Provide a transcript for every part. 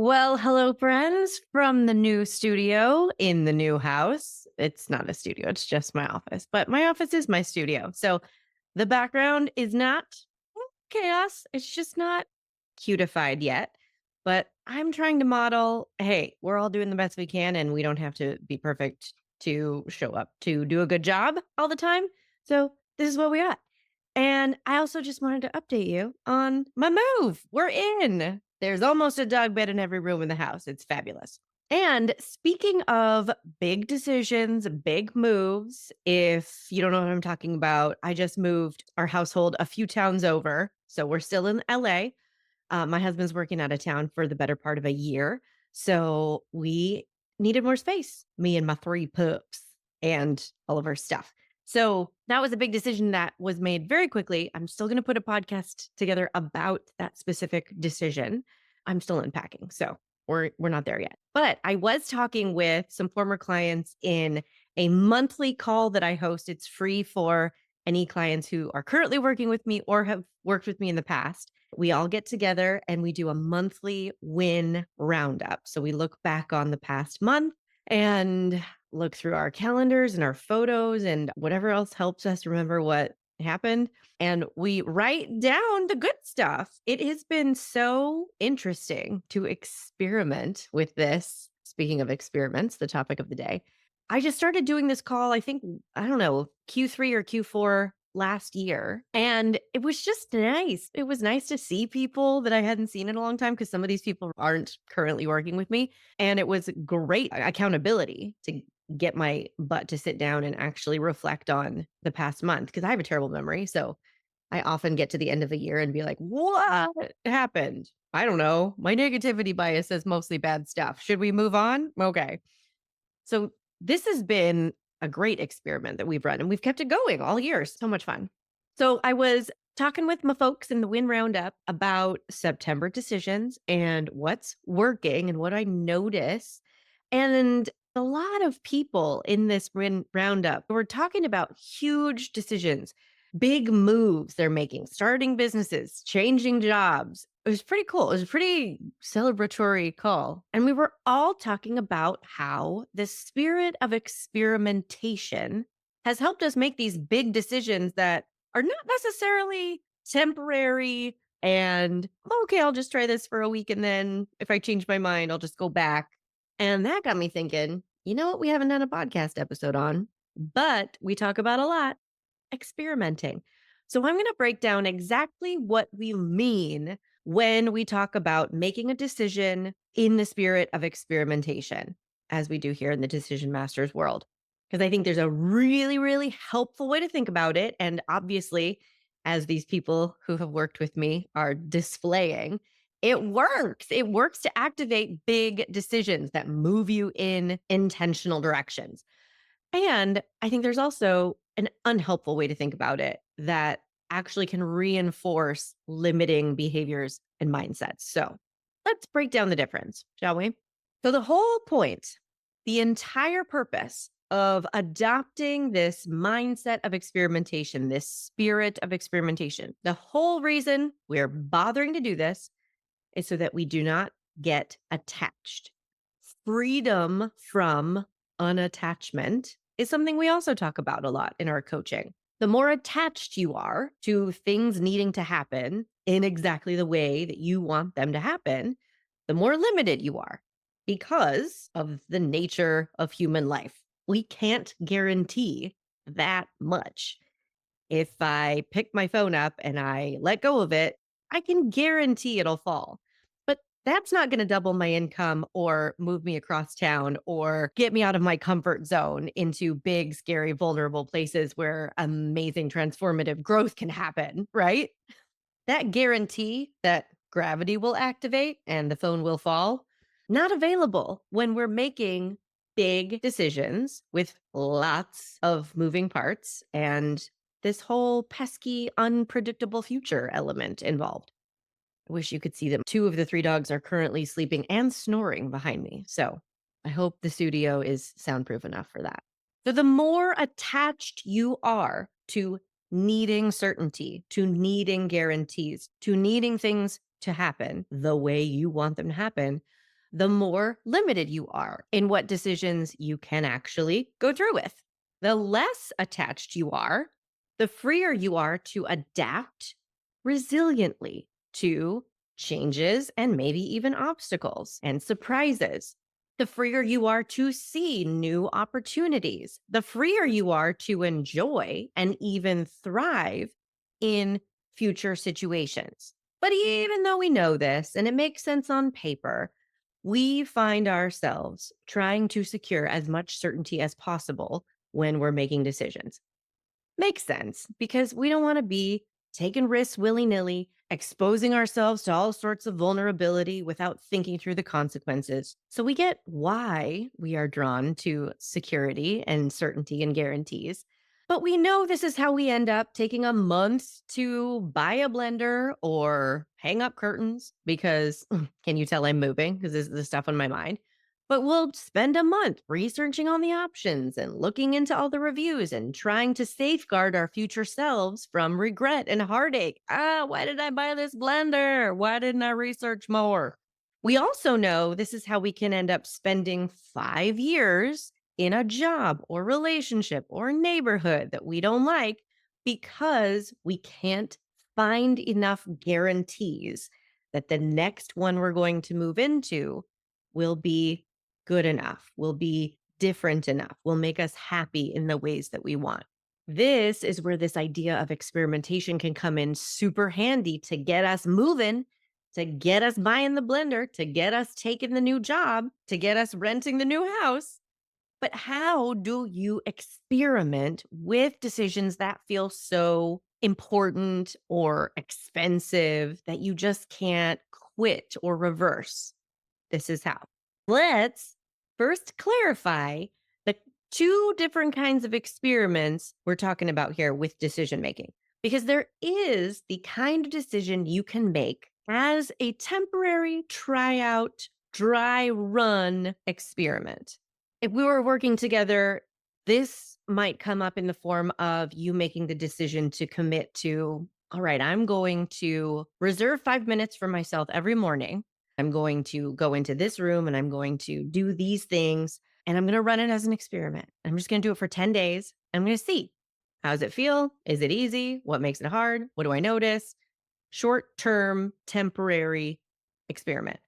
Well, hello, friends from the new studio in the new house. It's not a studio, it's just my office, but my office is my studio. So the background is not chaos. It's just not cutified yet. But I'm trying to model hey, we're all doing the best we can, and we don't have to be perfect to show up to do a good job all the time. So this is what we got. And I also just wanted to update you on my move. We're in. There's almost a dog bed in every room in the house. It's fabulous. And speaking of big decisions, big moves, if you don't know what I'm talking about, I just moved our household a few towns over. So we're still in LA. My husband's working out of town for the better part of a year. So we needed more space, me and my three pups and all of our stuff. So that was a big decision that was made very quickly. I'm still going to put a podcast together about that specific decision. I'm still unpacking. So we're not there yet. But I was talking with some former clients in a monthly call that I host. It's free for any clients who are currently working with me or have worked with me in the past. We all get together and we do a monthly win roundup. So we look back on the past month and look through our calendars and our photos and whatever else helps us remember what happened. And we write down the good stuff. It has been so interesting to experiment with this. Speaking of experiments, the topic of the day. I just started doing this call, I think, I don't know, Q3 or Q4 last year. And it was just nice. It was nice to see people that I hadn't seen in a long time because some of these people aren't currently working with me. And it was great accountability to get my butt to sit down and actually reflect on the past month because I have a terrible memory. So I often get to the end of a year and be like, what happened? I don't know. My negativity bias says mostly bad stuff. Should we move on? Okay. So this has been a great experiment that we've run and we've kept it going all year. So much fun. So I was talking with my folks in the Win Roundup about September decisions and what's working and what I notice. And a lot of people in this Win Roundup were talking about huge decisions, big moves they're making, starting businesses, changing jobs. It was pretty cool. It was a pretty celebratory call. And we were all talking about how the spirit of experimentation has helped us make these big decisions that are not necessarily temporary and okay, I'll just try this for a week and then if I change my mind, I'll just go back. And that got me thinking, you know what we haven't done a podcast episode on, but we talk about a lot experimenting. So I'm going to break down exactly what we mean when we talk about making a decision in the spirit of experimentation, as we do here in the Decision Masters world. Because I think there's a really, really helpful way to think about it. And obviously, as these people who have worked with me are displaying, it works. It works to activate big decisions that move you in intentional directions. And I think there's also an unhelpful way to think about it that actually can reinforce limiting behaviors and mindsets. So let's break down the difference, shall we? So, the whole point, the entire purpose of adopting this mindset of experimentation, this spirit of experimentation, the whole reason we're bothering to do this is so that we do not get attached. Freedom from unattachment is something we also talk about a lot in our coaching. The more attached you are to things needing to happen in exactly the way that you want them to happen, the more limited you are because of the nature of human life. We can't guarantee that much. If I pick my phone up and I let go of it, I can guarantee it'll fall. But that's not going to double my income or move me across town or get me out of my comfort zone into big, scary, vulnerable places where amazing transformative growth can happen, right? That guarantee that gravity will activate and the phone will fall, not available when we're making big decisions with lots of moving parts and this whole pesky, unpredictable future element involved. I wish you could see them. Two of the three dogs are currently sleeping and snoring behind me. So I hope the studio is soundproof enough for that. So the more attached you are to needing certainty, to needing guarantees, to needing things to happen the way you want them to happen, the more limited you are in what decisions you can actually go through with. The less attached you are, the freer you are to adapt resiliently to changes and maybe even obstacles and surprises. The freer you are to see new opportunities, the freer you are to enjoy and even thrive in future situations. But even though we know this and it makes sense on paper, we find ourselves trying to secure as much certainty as possible when we're making decisions. Makes sense because we don't want to be taking risks willy nilly, exposing ourselves to all sorts of vulnerability without thinking through the consequences. So we get why we are drawn to security and certainty and guarantees. But we know this is how we end up taking a month to buy a blender or hang up curtains because can you tell I'm moving? Because this is the stuff on my mind. But we'll spend a month researching on the options and looking into all the reviews and trying to safeguard our future selves from regret and heartache. Why did I buy this blender? Why didn't I research more? We also know this is how we can end up spending 5 years in a job or relationship or neighborhood that we don't like because we can't find enough guarantees that the next one we're going to move into will be good enough, will be different enough, will make us happy in the ways that we want. This is where this idea of experimentation can come in super handy to get us moving, to get us buying the blender, to get us taking the new job, to get us renting the new house. But how do you experiment with decisions that feel so important or expensive that you just can't quit or reverse? This is how. Let's first clarify the two different kinds of experiments we're talking about here with decision making, because there is the kind of decision you can make as a temporary tryout, dry run experiment. If we were working together, this might come up in the form of you making the decision to commit to, all right, I'm going to reserve 5 minutes for myself every morning. I'm going to go into this room and I'm going to do these things and I'm going to run it as an experiment. I'm just going to do it for 10 days. I'm going to see, how does it feel? Is it easy? What makes it hard? What do I notice? Short term, temporary experiment.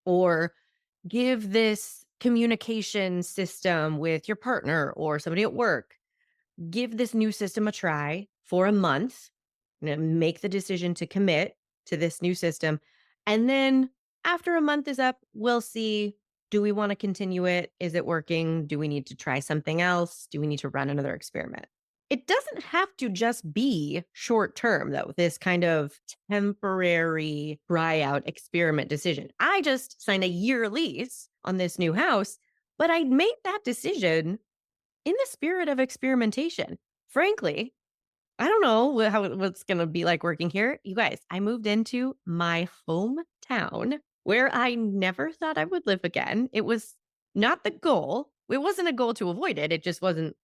Or give this communication system with your partner or somebody at work, give this new system a try for a month, and make the decision to commit to this new system. And then after a month is up, we'll see, do we want to continue it? Is it working? Do we need to try something else? Do we need to run another experiment? It doesn't have to just be short term, though, this kind of temporary try out experiment decision. I just signed a year lease on this new house, but I made that decision in the spirit of experimentation. Frankly, I don't know what's gonna be like working here. You guys, I moved into my hometown where I never thought I would live again. It was not the goal. It wasn't a goal to avoid it. It just wasn't,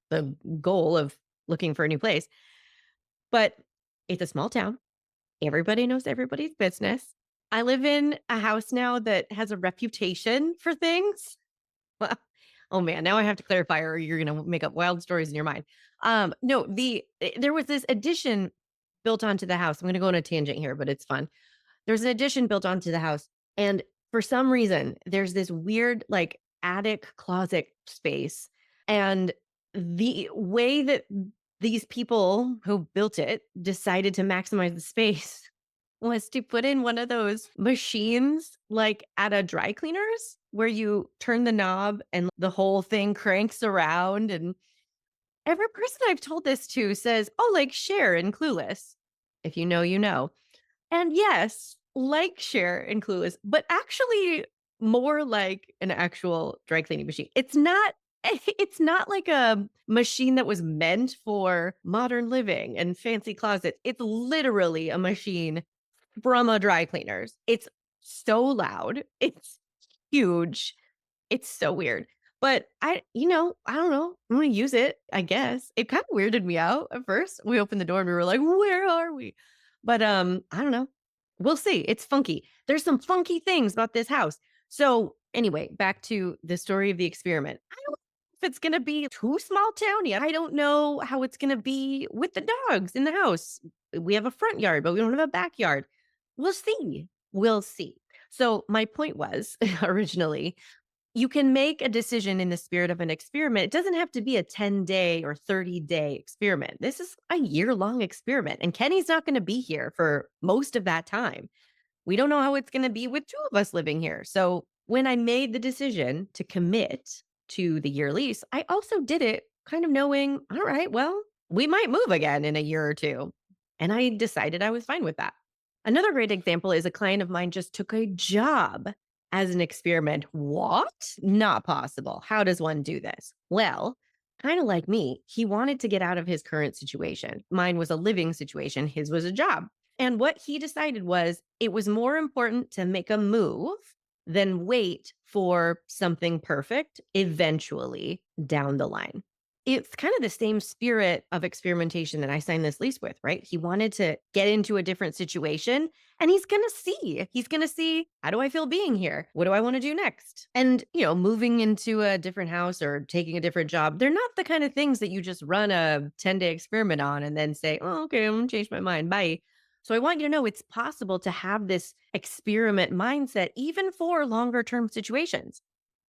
the goal of looking for a new place. But it's a small town. Everybody knows everybody's business. I live in a house now that has a reputation for things. Well, oh man, now I have to clarify or you're gonna make up wild stories in your mind. No, there was this addition built onto the house. I'm gonna go on a tangent here, but it's fun. There's an addition built onto the house, and for some reason, there's this weird like attic closet space. And the way that these people who built it decided to maximize the space was to put in one of those machines like at a dry cleaners where you turn the knob and the whole thing cranks around. And every person I've told this to says, oh, like Cher and Clueless. If you know, you know. And yes, like Cher and Clueless, but actually more like an actual dry cleaning machine. It's not like a machine that was meant for modern living and fancy closets. It's literally a machine from a dry cleaners. It's so loud. It's huge. It's so weird. But I don't know. I'm gonna use it, I guess. It kind of weirded me out at first. We opened the door and we were like, where are we? But I don't know. We'll see. It's funky. There's some funky things about this house. So, anyway, back to the story of the experiment. I don't know if it's going to be too small towny. I don't know how it's going to be with the dogs in the house. We have a front yard, but we don't have a backyard. We'll see. We'll see. So, my point was originally, you can make a decision in the spirit of an experiment. It doesn't have to be a 10-day or 30-day experiment. This is a year-long experiment, and Kenny's not going to be here for most of that time. We don't know how it's going to be with two of us living here. So when I made the decision to commit to the year lease, I also did it kind of knowing, all right, well, we might move again in a year or two. And I decided I was fine with that. Another great example is a client of mine just took a job as an experiment. What? Not possible. How does one do this? Well, kind of like me, he wanted to get out of his current situation. Mine was a living situation, his was a job. And what he decided was it was more important to make a move than wait for something perfect eventually down the line. It's kind of the same spirit of experimentation that I signed this lease with, right? He wanted to get into a different situation and he's going to see. He's going to see, how do I feel being here? What do I want to do next? And, moving into a different house or taking a different job, they're not the kind of things that you just run a 10-day experiment on and then say, oh, okay, I'm going to change my mind. Bye. So I want you to know it's possible to have this experiment mindset even for longer term situations.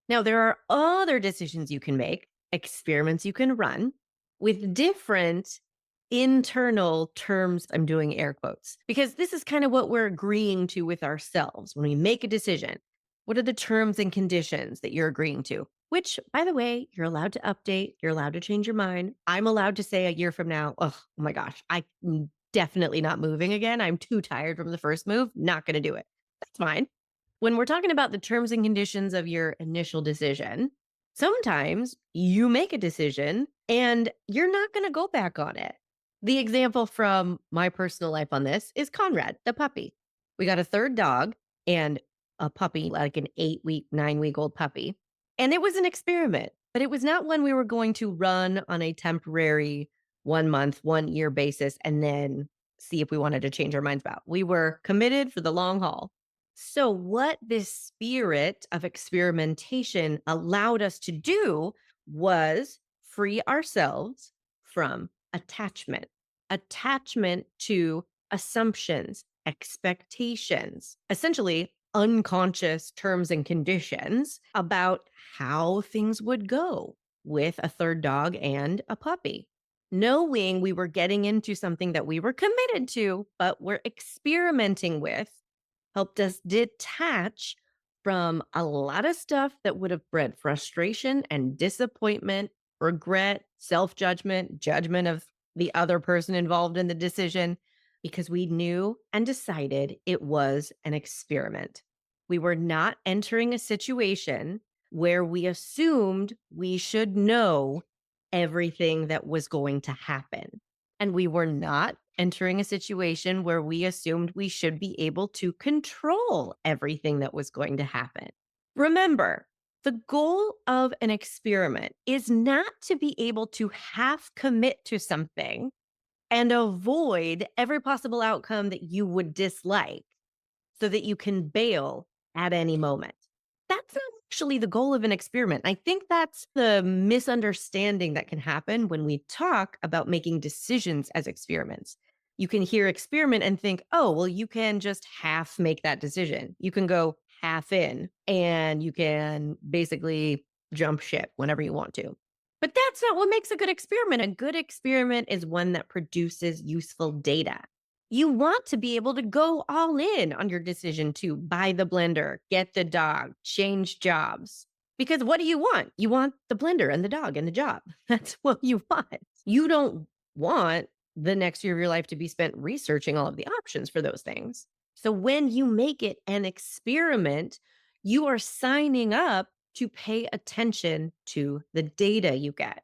Now, there are other decisions you can make, experiments you can run with different internal terms. I'm doing air quotes because this is kind of what we're agreeing to with ourselves when we make a decision. What are the terms and conditions that you're agreeing to? Which, by the way, you're allowed to update. You're allowed to change your mind. I'm allowed to say a year from now, oh my gosh, I'm definitely not moving again. I'm too tired from the first move. Not going to do it. That's fine. When we're talking about the terms and conditions of your initial decision, sometimes you make a decision and you're not going to go back on it. The example from my personal life on this is Conrad, the puppy. We got a third dog and a puppy, like an 8-week, 9-week old puppy. And it was an experiment, but it was not one we were going to run on a temporary 1 month, 1 year basis and then see if we wanted to change our minds about. We were committed for the long haul. So, what this spirit of experimentation allowed us to do was free ourselves from attachment to assumptions, expectations, essentially unconscious terms and conditions about how things would go with a third dog and a puppy. Knowing we were getting into something that we were committed to, but we're experimenting with helped us detach from a lot of stuff that would have bred frustration and disappointment, regret, self judgment, judgment of the other person involved in the decision, because we knew and decided it was an experiment. We were not entering a situation where we assumed we should know everything that was going to happen. And we were not entering a situation where we assumed we should be able to control everything that was going to happen. Remember, the goal of an experiment is not to be able to half commit to something and avoid every possible outcome that you would dislike so that you can bail at any moment. That's not actually the goal of an experiment. I think that's the misunderstanding that can happen when we talk about making decisions as experiments. You can hear experiment and think, oh, well, you can just half make that decision. You can go half in and you can basically jump ship whenever you want to. But that's not what makes a good experiment. A good experiment is one that produces useful data. You want to be able to go all in on your decision to buy the blender, get the dog, change jobs. Because what do you want? You want the blender and the dog and the job. That's what you want. You don't want the next year of your life to be spent researching all of the options for those things. So when you make it an experiment, you are signing up to pay attention to the data you get.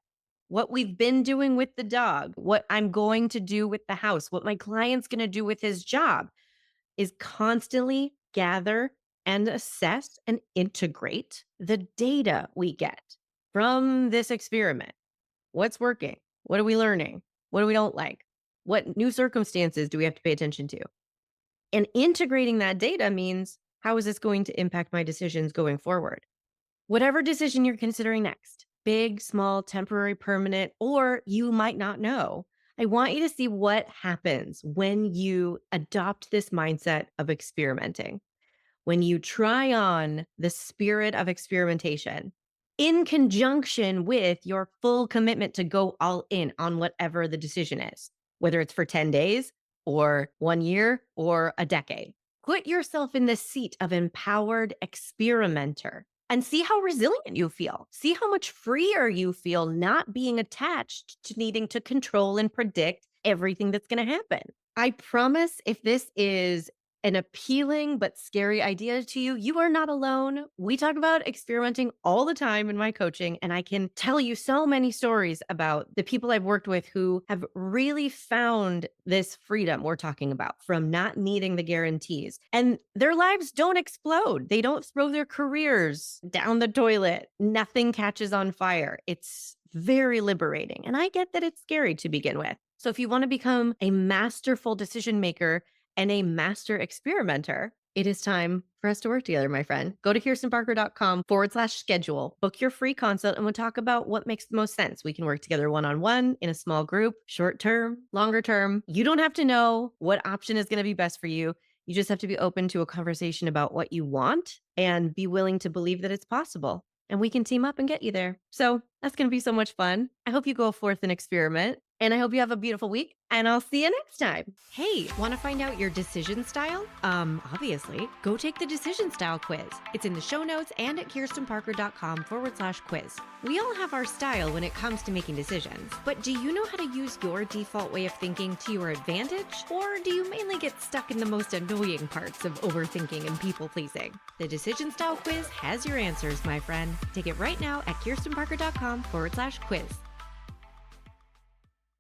What we've been doing with the dog, what I'm going to do with the house, what my client's going to do with his job is constantly gather and assess and integrate the data we get from this experiment. What's working? What are we learning? What do we don't like? What new circumstances do we have to pay attention to? And integrating that data means How is this going to impact my decisions going forward? Whatever decision you're considering next, big, small, temporary, permanent, or you might not know, I want you to see what happens when you adopt this mindset of experimenting, when you try on the spirit of experimentation in conjunction with your full commitment to go all in on whatever the decision is, whether it's for 10 days or 1 year or a decade. Put yourself in the seat of empowered experimenter and see how resilient you feel. See how much freer you feel not being attached to needing to control and predict everything that's going to happen. I promise if this is an appealing but scary idea to you, you are not alone. We talk about experimenting all the time in my coaching, and I can tell you so many stories about the people I've worked with who have really found this freedom we're talking about from not needing the guarantees. And their lives don't explode. They don't throw their careers down the toilet. Nothing catches on fire. It's very liberating. And I get that it's scary to begin with. So if you want to become a masterful decision maker and a master experimenter, it is time for us to work together, my friend. Go to kirstenparker.com/schedule, book your free consult, and we'll talk about what makes the most sense. We can work together one-on-one, in a small group, short term, longer term. You don't have to know what option is going to be best for you. You just have to be open to a conversation about what you want and be willing to believe that it's possible. And we can team up and get you there. So that's going to be so much fun. I hope you go forth and experiment. And I hope you have a beautiful week, and I'll see you next time. Hey, want to find out your decision style? Obviously, go take the decision style quiz. It's in the show notes and at kirstenparker.com/quiz. We all have our style when it comes to making decisions, but do you know how to use your default way of thinking to your advantage? Or do you mainly get stuck in the most annoying parts of overthinking and people pleasing? The decision style quiz has your answers, my friend. Take it right now at kirstenparker.com/quiz.